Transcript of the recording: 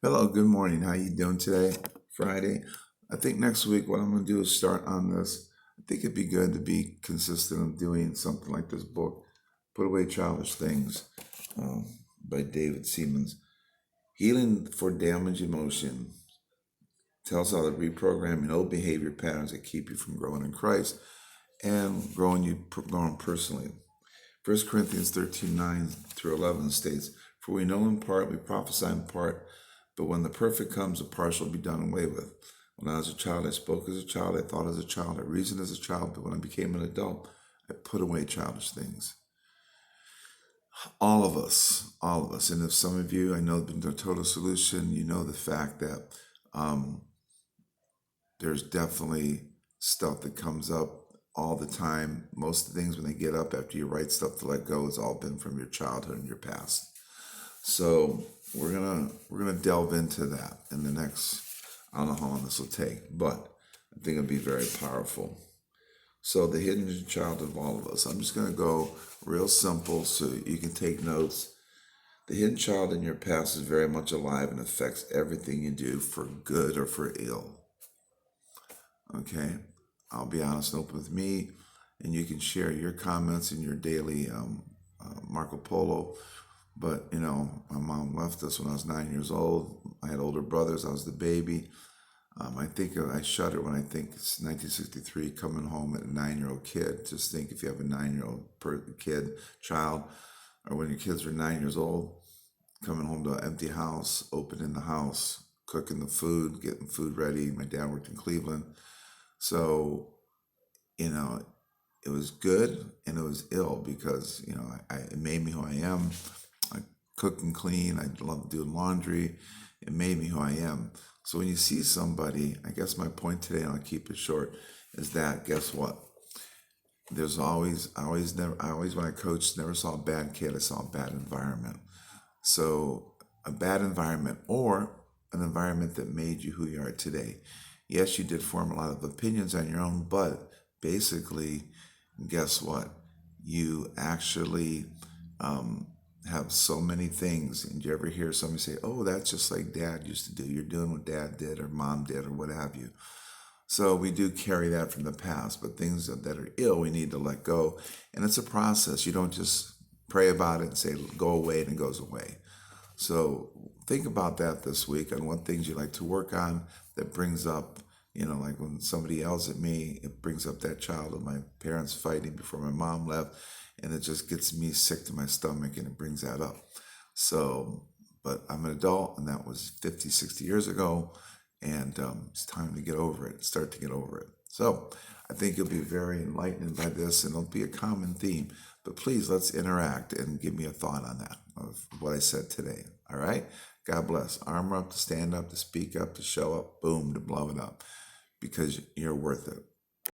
Hello, good morning. How you doing today? Friday. I think next week what I'm going to do is start on this. I think it'd be good to be consistent of doing something like this book, Put Away Childish Things, um, by David Siemens. Healing for Damaged Emotion tells how to reprogramming old behavior patterns that keep you from growing in Christ and growing personally. 1 Corinthians 13:9-11 states, "For we know in part, we prophesy in part, but when the perfect comes, the partial will be done away with. When I was a child, I spoke as a child, I thought as a child, I reasoned as a child, but when I became an adult, I put away childish things." All of us. And if some of you, I know, have been to a total solution, you know the fact that um, there's definitely stuff that comes up all the time. Most of the things when they get up after you write stuff to let go, has all been from your childhood and your past. So we're gonna delve into that in the next, I don't know how long this will take, but I think it'll be very powerful. So the hidden child of all of us. I'm just gonna go real simple so you can take notes. The hidden child in your past is very much alive and affects everything you do, for good or for ill. Okay, I'll be honest and open with me, and you can share your comments in your daily Marco Polo. But my mom left us when I was 9 years old. I had older brothers. I was the baby. I think I shudder when I think it's 1963, coming home at a 9-year-old kid. Just think, if you have a 9-year-old child, or when your kids are 9 years old, coming home to an empty house, opening the house, cooking the food, getting food ready. My dad worked in Cleveland. So, you know, it was good and it was ill because, it made me who I am. I cook and clean. I love doing laundry. It made me who I am. So when you see somebody, I guess my point today, and I'll keep it short, is that guess what? There's always, when I coached, never saw a bad kid. I saw a bad environment. So a bad environment, or an environment that made you who you are today. Yes, you did form a lot of opinions on your own, but basically, guess what? You actually have so many things. And you ever hear somebody say, "Oh, that's just like dad used to do. You're doing what dad did or mom did or what have you." So we do carry that from the past, but things that are ill, we need to let go. And it's a process. You don't just pray about it and say, "Go away," and it goes away. So think about that this week on what things you like to work on that brings up, like when somebody yells at me, it brings up that child of my parents fighting before my mom left, and it just gets me sick to my stomach and it brings that up. So, but I'm an adult, and that was 50, 60 years ago, and it's time to get over it, start to get over it. So I think you'll be very enlightened by this, and it'll be a common theme. But please, let's interact and give me a thought on that, of what I said today. All right? God bless. Armor up, to stand up, to speak up, to show up, boom, to blow it up, because you're worth it.